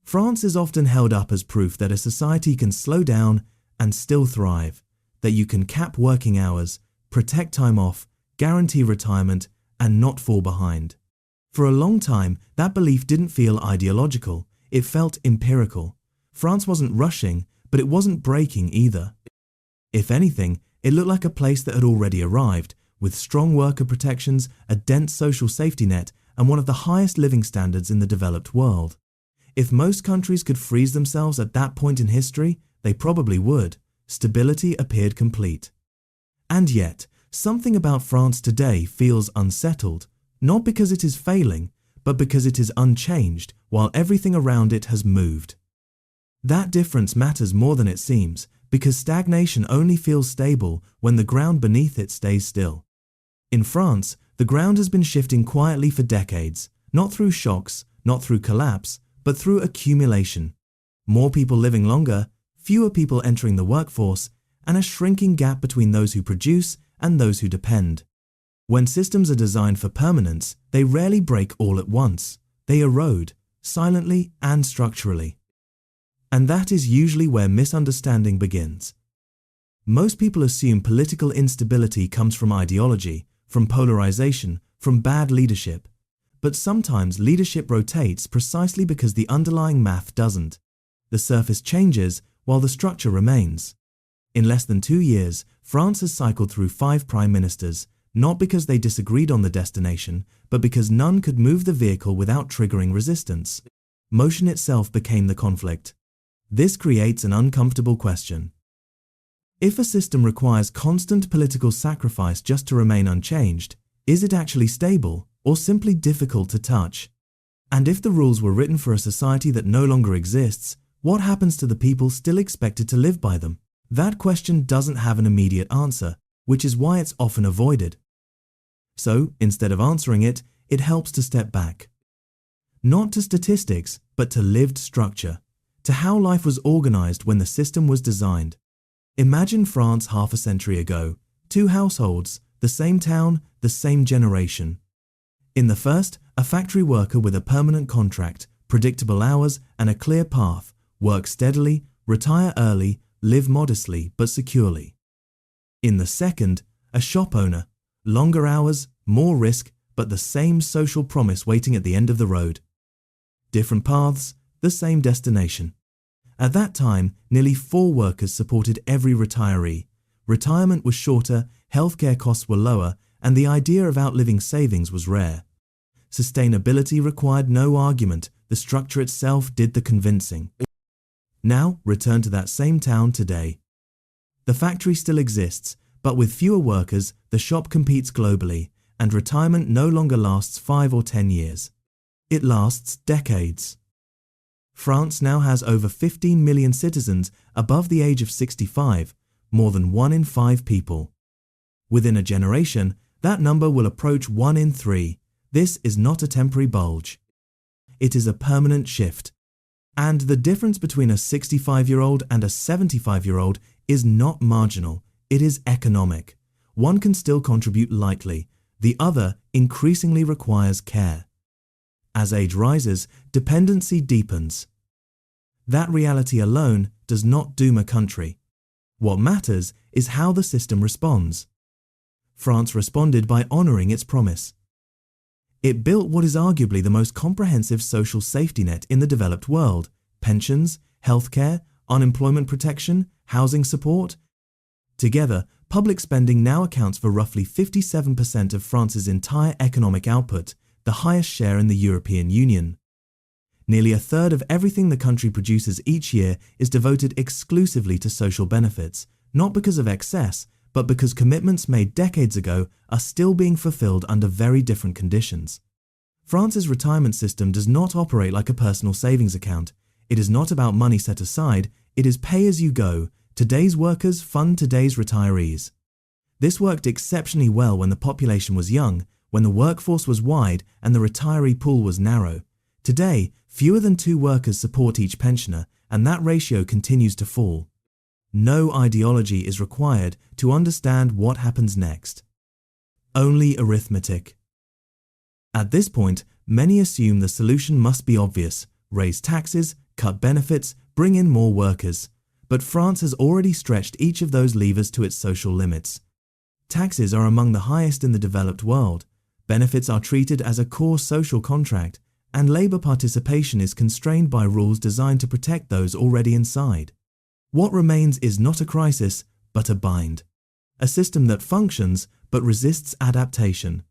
France is often held up as proof that a society can slow down and still thrive, that you can cap working hours, protect time off, guarantee retirement, and not fall behind. For a long time, that belief didn't feel ideological, it felt empirical. France wasn't rushing, but it wasn't breaking either. If anything, it looked like a place that had already arrived, with strong worker protections, a dense social safety net, and one of the highest living standards in the developed world. If most countries could freeze themselves at that point in history, they probably would. Stability appeared complete. And yet, something about France today feels unsettled, not because it is failing, but because it is unchanged while everything around it has moved. That difference matters more than it seems, because stagnation only feels stable when the ground beneath it stays still. In France, the ground has been shifting quietly for decades, not through shocks, not through collapse, but through accumulation. More people living longer, fewer people entering the workforce, and a shrinking gap between those who produce and those who depend. When systems are designed for permanence, they rarely break all at once. They erode, silently and structurally. And that is usually where misunderstanding begins. Most people assume political instability comes from ideology, from polarization, from bad leadership. But sometimes leadership rotates precisely because the underlying math doesn't. The surface changes while the structure remains. In less than 2 years, France has cycled through 5 prime ministers, not because they disagreed on the destination, but because none could move the vehicle without triggering resistance. Motion itself became the conflict. This creates an uncomfortable question. If a system requires constant political sacrifice just to remain unchanged, is it actually stable or simply difficult to touch? And if the rules were written for a society that no longer exists, what happens to the people still expected to live by them? That question doesn't have an immediate answer, which is why it's often avoided. So, instead of answering it, it helps to step back. Not to statistics, but to lived structure, to how life was organized when the system was designed. Imagine France half a century ago, 2 households, the same town, the same generation. In the first, a factory worker with a permanent contract, predictable hours, and a clear path, work steadily, retire early, live modestly but securely. In the second, a shop owner, longer hours, more risk, but the same social promise waiting at the end of the road. Different paths, the same destination. At that time, nearly 4 workers supported every retiree. Retirement was shorter, healthcare costs were lower, and the idea of outliving savings was rare. Sustainability required no argument, the structure itself did the convincing. Now, return to that same town today. The factory still exists, but with fewer workers, the shop competes globally, and retirement no longer lasts 5 or 10 years. It lasts decades. France now has over 15 million citizens above the age of 65, more than 1 in 5 people. Within a generation, that number will approach 1 in 3. This is not a temporary bulge. It is a permanent shift. And the difference between a 65-year-old and a 75-year-old is not marginal, it is economic. One can still contribute lightly, the other increasingly requires care. As age rises, dependency deepens. That reality alone does not doom a country. What matters is how the system responds. France responded by honoring its promise. It built what is arguably the most comprehensive social safety net in the developed world: pensions, healthcare, unemployment protection, housing support. Together, public spending now accounts for roughly 57% of France's entire economic output, the highest share in the European Union. Nearly a third of everything the country produces each year is devoted exclusively to social benefits, not because of excess, but because commitments made decades ago are still being fulfilled under very different conditions. France's retirement system does not operate like a personal savings account. It is not about money set aside, it is pay as you go. Today's workers fund today's retirees. This worked exceptionally well when the population was young, when the workforce was wide and the retiree pool was narrow. Today, fewer than 2 workers support each pensioner, and that ratio continues to fall. No ideology is required to understand what happens next. Only arithmetic. At this point, many assume the solution must be obvious: raise taxes, cut benefits, bring in more workers. But France has already stretched each of those levers to its social limits. Taxes are among the highest in the developed world, benefits are treated as a core social contract, and labor participation is constrained by rules designed to protect those already inside. What remains is not a crisis, but a bind. A system that functions but resists adaptation.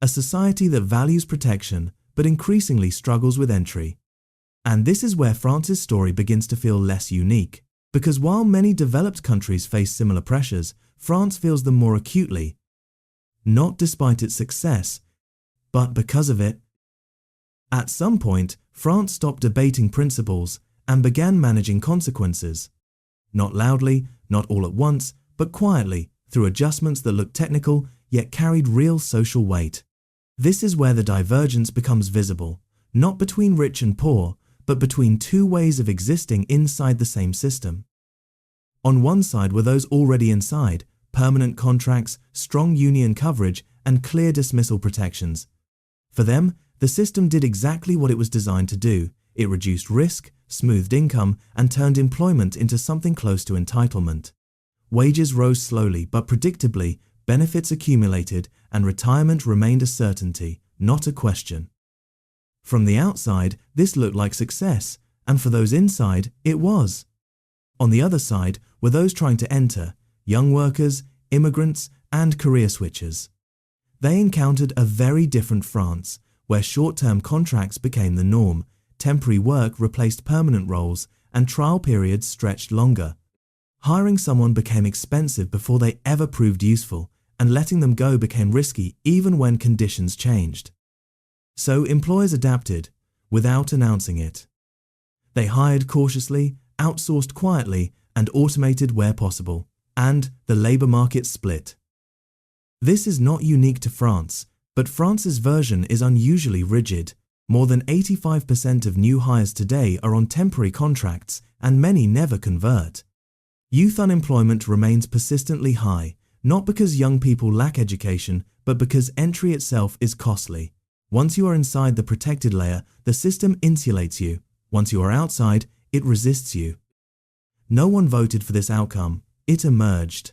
A society that values protection but increasingly struggles with entry. And this is where France's story begins to feel less unique, because while many developed countries face similar pressures, France feels them more acutely, not despite its success, but because of it. At some point, France stopped debating principles and began managing consequences. Not loudly, not all at once, but quietly, through adjustments that looked technical yet carried real social weight. This is where the divergence becomes visible, not between rich and poor, but between two ways of existing inside the same system. On one side were those already inside, permanent contracts, strong union coverage, and clear dismissal protections. For them, the system did exactly what it was designed to do. It reduced risk, smoothed income, and turned employment into something close to entitlement. Wages rose slowly but predictably, benefits accumulated, and retirement remained a certainty, not a question. From the outside, this looked like success, and for those inside, it was. On the other side were those trying to enter, young workers, immigrants, and career switchers. They encountered a very different France, where short-term contracts became the norm, temporary work replaced permanent roles, and trial periods stretched longer. Hiring someone became expensive before they ever proved useful, and letting them go became risky even when conditions changed. So employers adapted, without announcing it. They hired cautiously, outsourced quietly, and automated where possible, and the labor market split. This is not unique to France, but France's version is unusually rigid. More than 85% of new hires today are on temporary contracts, and many never convert. Youth unemployment remains persistently high, not because young people lack education, but because entry itself is costly. Once you are inside the protected layer, the system insulates you. Once you are outside, it resists you. No one voted for this outcome. It emerged.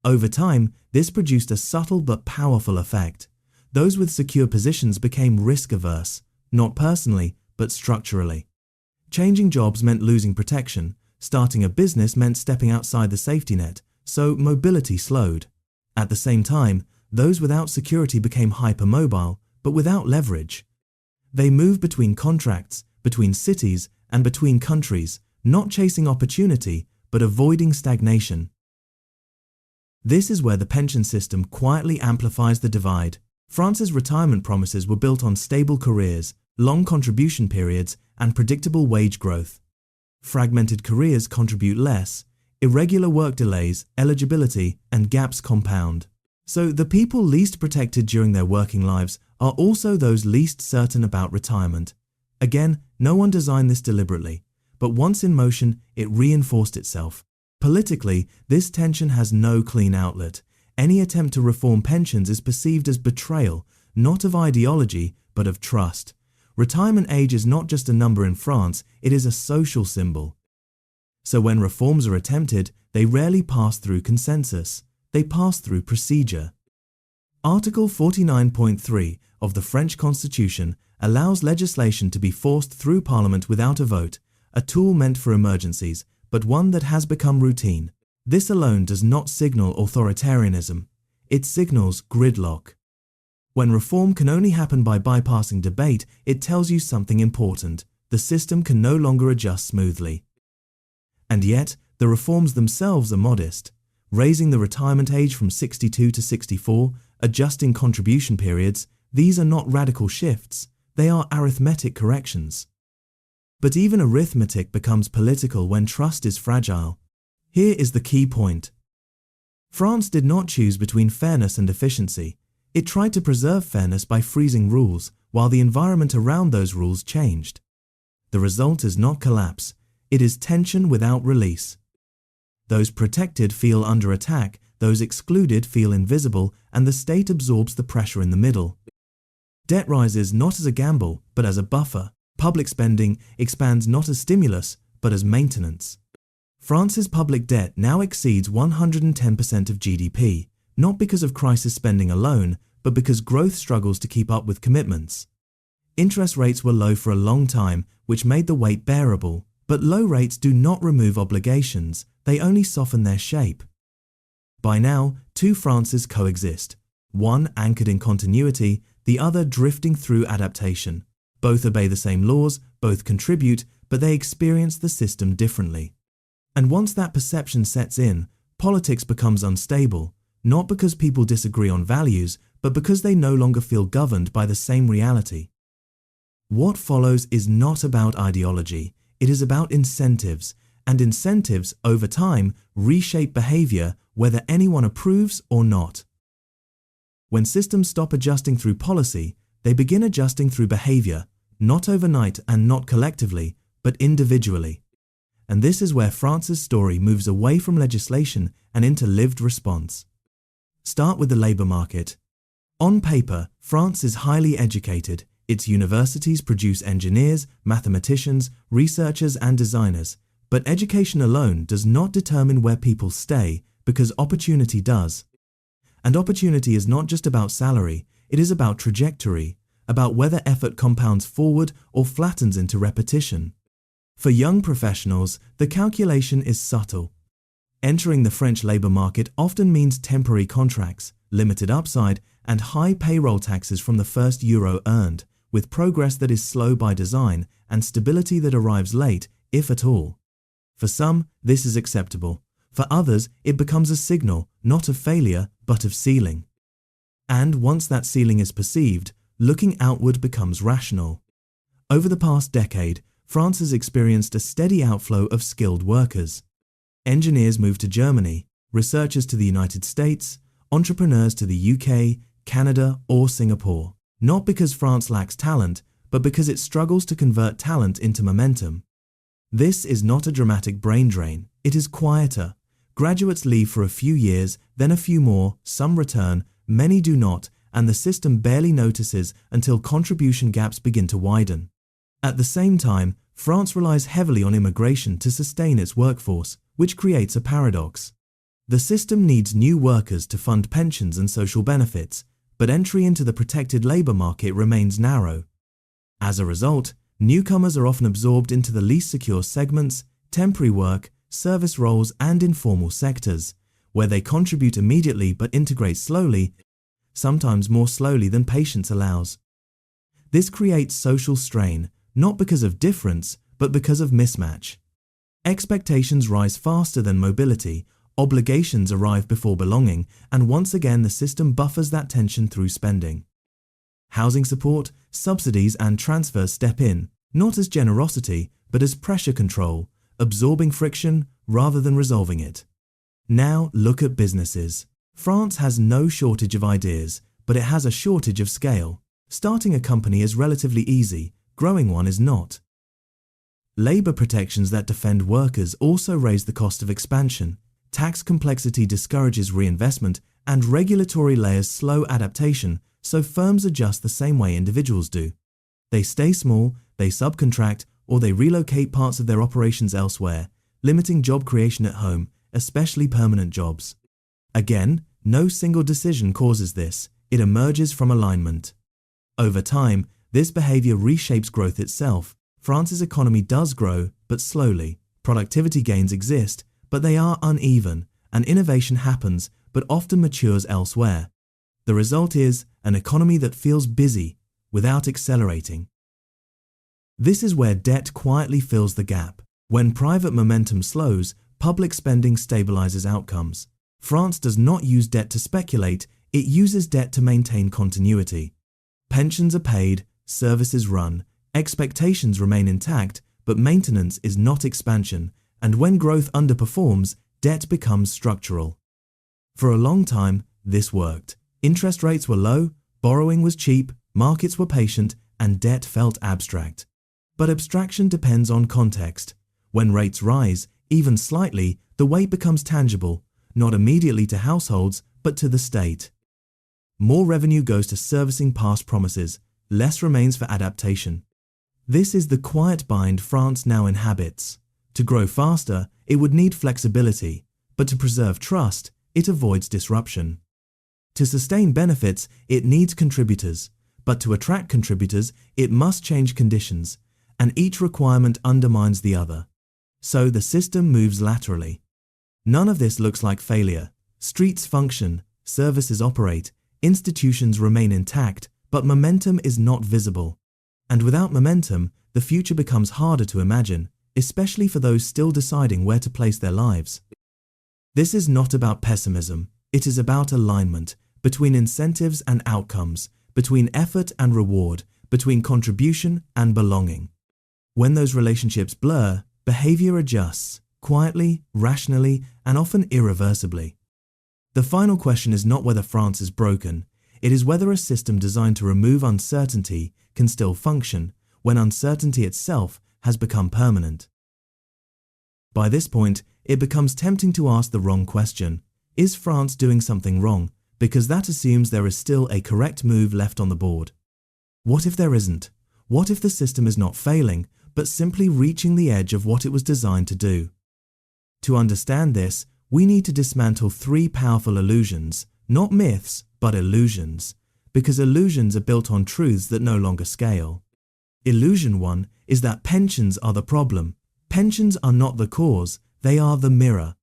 Over time, this produced a subtle but powerful effect. Those with secure positions became risk-averse, not personally, but structurally. Changing jobs meant losing protection. Starting a business meant stepping outside the safety net, so mobility slowed. At the same time, those without security became hypermobile, but without leverage. They moved between contracts, between cities, and between countries, not chasing opportunity, but avoiding stagnation. This is where the pension system quietly amplifies the divide. France's retirement promises were built on stable careers, long contribution periods, and predictable wage growth. Fragmented careers contribute less, irregular work delays, eligibility, and gaps compound. So the people least protected during their working lives are also those least certain about retirement. Again, no one designed this deliberately, but once in motion, it reinforced itself. Politically, this tension has no clean outlet. Any attempt to reform pensions is perceived as betrayal, not of ideology, but of trust. Retirement age is not just a number in France, it is a social symbol. So when reforms are attempted, they rarely pass through consensus. They pass through procedure. Article 49.3 of the French Constitution allows legislation to be forced through Parliament without a vote, a tool meant for emergencies, but one that has become routine. This alone does not signal authoritarianism. It signals gridlock. When reform can only happen by bypassing debate, it tells you something important. The system can no longer adjust smoothly. And yet, the reforms themselves are modest. Raising the retirement age from 62 to 64, adjusting contribution periods, these are not radical shifts. They are arithmetic corrections. But even arithmetic becomes political when trust is fragile. Here is the key point. France did not choose between fairness and efficiency. It tried to preserve fairness by freezing rules, while the environment around those rules changed. The result is not collapse. It is tension without release. Those protected feel under attack, those excluded feel invisible, and the state absorbs the pressure in the middle. Debt rises not as a gamble, but as a buffer. Public spending expands not as stimulus, but as maintenance. France's public debt now exceeds 110% of GDP, not because of crisis spending alone, but because growth struggles to keep up with commitments. Interest rates were low for a long time, which made the weight bearable, but low rates do not remove obligations, they only soften their shape. By now, two Frances coexist, one anchored in continuity, the other drifting through adaptation. Both obey the same laws, both contribute, but they experience the system differently. And once that perception sets in, politics becomes unstable, not because people disagree on values, but because they no longer feel governed by the same reality. What follows is not about ideology, it is about incentives, and incentives, over time, reshape behavior whether anyone approves or not. When systems stop adjusting through policy, they begin adjusting through behavior, not overnight and not collectively, but individually. And this is where France's story moves away from legislation and into lived response. Start with the labour market. On paper, France is highly educated. Its universities produce engineers, mathematicians, researchers and designers. But education alone does not determine where people stay, because opportunity does. And opportunity is not just about salary, it is about trajectory, about whether effort compounds forward or flattens into repetition. For young professionals, the calculation is subtle. Entering the French labour market often means temporary contracts, limited upside, and high payroll taxes from the first euro earned, with progress that is slow by design and stability that arrives late, if at all. For some, this is acceptable. For others, it becomes a signal, not of failure, but of ceiling. And once that ceiling is perceived, looking outward becomes rational. Over the past decade, France has experienced a steady outflow of skilled workers. Engineers move to Germany, researchers to the United States, entrepreneurs to the UK, Canada, or Singapore. Not because France lacks talent, but because it struggles to convert talent into momentum. This is not a dramatic brain drain, it is quieter. Graduates leave for a few years, then a few more, some return, many do not, and the system barely notices until contribution gaps begin to widen. At the same time, France relies heavily on immigration to sustain its workforce, which creates a paradox. The system needs new workers to fund pensions and social benefits, but entry into the protected labour market remains narrow. As a result, newcomers are often absorbed into the least secure segments, temporary work, service roles and informal sectors, where they contribute immediately but integrate slowly, sometimes more slowly than patience allows. This creates social strain, not because of difference, but because of mismatch. Expectations rise faster than mobility, obligations arrive before belonging, and once again the system buffers that tension through spending. Housing support, subsidies and transfers step in, not as generosity, but as pressure control, absorbing friction rather than resolving it. Now look at businesses. France has no shortage of ideas, but it has a shortage of scale. Starting a company is relatively easy, growing one is not. Labour protections that defend workers also raise the cost of expansion. Tax complexity discourages reinvestment, and regulatory layers slow adaptation, so firms adjust the same way individuals do. They stay small, they subcontract, or they relocate parts of their operations elsewhere, limiting job creation at home, especially permanent jobs. Again, no single decision causes this, it emerges from alignment. Over time, this behavior reshapes growth itself. France's economy does grow, but slowly. Productivity gains exist, but they are uneven, and innovation happens, but often matures elsewhere. The result is an economy that feels busy, without accelerating. This is where debt quietly fills the gap. When private momentum slows, public spending stabilizes outcomes. France does not use debt to speculate, it uses debt to maintain continuity. Pensions are paid, services run, expectations remain intact, but maintenance is not expansion, and when growth underperforms, debt becomes structural. For a long time, this worked. Interest rates were low, borrowing was cheap, markets were patient, and debt felt abstract. But abstraction depends on context. When rates rise, even slightly, the weight becomes tangible, not immediately to households, but to the state. More revenue goes to servicing past promises, less remains for adaptation. This is the quiet bind France now inhabits. To grow faster, it would need flexibility, but to preserve trust, it avoids disruption. To sustain benefits, it needs contributors, but to attract contributors, it must change conditions, and each requirement undermines the other. So the system moves laterally. None of this looks like failure. Streets function, services operate, institutions remain intact, but momentum is not visible. And without momentum, the future becomes harder to imagine, especially for those still deciding where to place their lives. This is not about pessimism, it is about alignment between incentives and outcomes, between effort and reward, between contribution and belonging. When those relationships blur, behavior adjusts, quietly, rationally, and often irreversibly. The final question is not whether France is broken, it is whether a system designed to remove uncertainty can still function when uncertainty itself has become permanent. By this point, it becomes tempting to ask the wrong question. Is France doing something wrong? Because that assumes there is still a correct move left on the board. What if there isn't? What if the system is not failing, but simply reaching the edge of what it was designed to do? To understand this, we need to dismantle three powerful illusions, not myths, but illusions, because illusions are built on truths that no longer scale. Illusion 1 is that pensions are the problem. Pensions are not the cause, they are the mirror.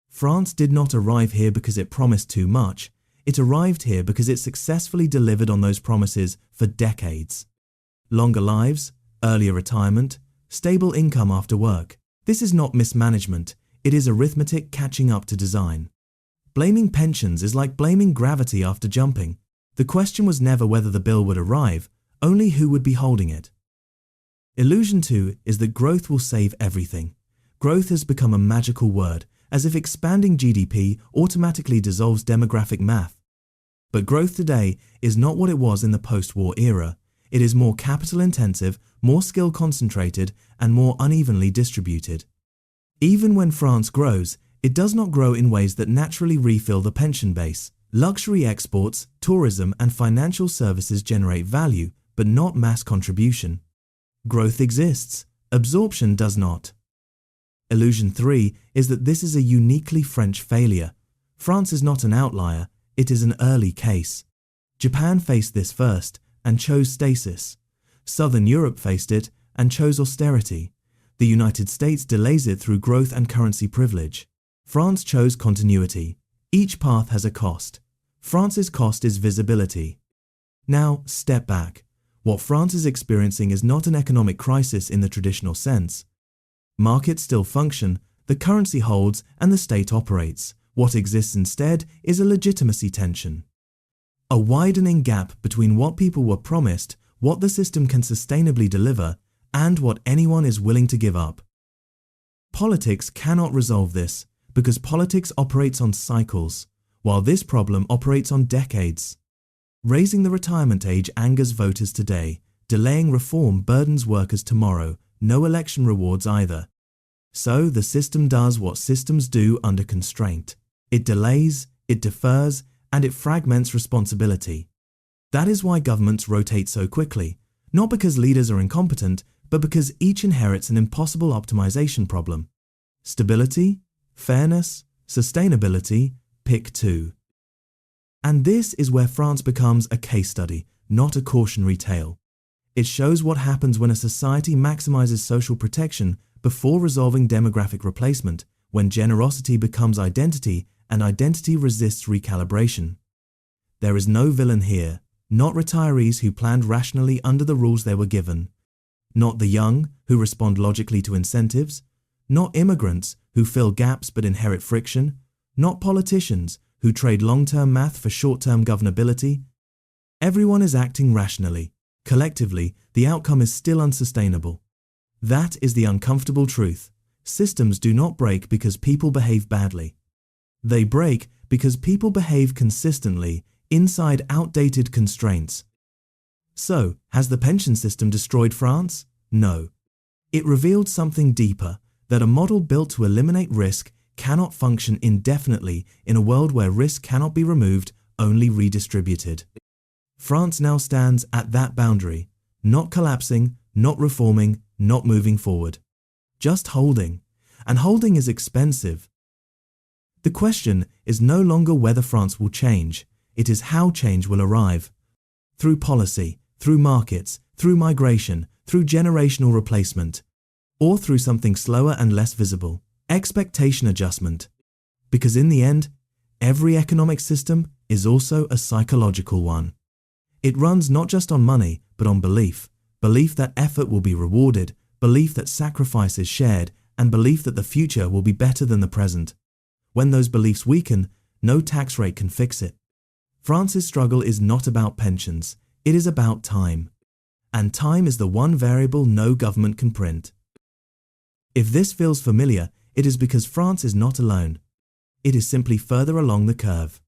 France did not arrive here because it promised too much. It arrived here because it successfully delivered on those promises for decades. Longer lives, earlier retirement, stable income after work. This is not mismanagement, it is arithmetic catching up to design. Blaming pensions is like blaming gravity after jumping. The question was never whether the bill would arrive, only who would be holding it. Illusion 2 is that growth will save everything. Growth has become a magical word, as if expanding GDP automatically dissolves demographic math. But growth today is not what it was in the post-war era. It is more capital-intensive, more skill-concentrated, and more unevenly distributed. Even when France grows, it does not grow in ways that naturally refill the pension base. Luxury exports, tourism, and financial services generate value, but not mass contribution. Growth exists, absorption does not. Illusion 3 is that this is a uniquely French failure. France is not an outlier, it is an early case. Japan faced this first and chose stasis. Southern Europe faced it and chose austerity. The United States delays it through growth and currency privilege. France chose continuity. Each path has a cost. France's cost is visibility. Now, step back. What France is experiencing is not an economic crisis in the traditional sense. Markets still function, the currency holds, and the state operates. What exists instead is a legitimacy tension. A widening gap between what people were promised, what the system can sustainably deliver, and what anyone is willing to give up. Politics cannot resolve this, because politics operates on cycles, while this problem operates on decades. Raising the retirement age angers voters today, delaying reform burdens workers tomorrow, no election rewards either. So the system does what systems do under constraint. It delays, it defers, and it fragments responsibility. That is why governments rotate so quickly, not because leaders are incompetent, but because each inherits an impossible optimization problem. Stability, fairness, sustainability, pick two. And this is where France becomes a case study, not a cautionary tale. It shows what happens when a society maximizes social protection before resolving demographic replacement, when generosity becomes identity and identity resists recalibration. There is no villain here, not retirees who planned rationally under the rules they were given, not the young who respond logically to incentives, not immigrants who fill gaps but inherit friction, not politicians who trade long-term math for short-term governability. Everyone is acting rationally. Collectively, the outcome is still unsustainable. That is the uncomfortable truth. Systems do not break because people behave badly. They break because people behave consistently inside outdated constraints. So, has the pension system destroyed France? No. It revealed something deeper, that a model built to eliminate risk cannot function indefinitely in a world where risk cannot be removed, only redistributed. France now stands at that boundary, not collapsing, not reforming, not moving forward. Just holding. And holding is expensive. The question is no longer whether France will change, it is how change will arrive. Through policy, through markets, through migration, through generational replacement, or through something slower and less visible, expectation adjustment. Because in the end, every economic system is also a psychological one. It runs not just on money, but on belief. Belief that effort will be rewarded, belief that sacrifice is shared, and belief that the future will be better than the present. When those beliefs weaken, no tax rate can fix it. France's struggle is not about pensions, it is about time. And time is the one variable no government can print. If this feels familiar, it is because France is not alone. It is simply further along the curve.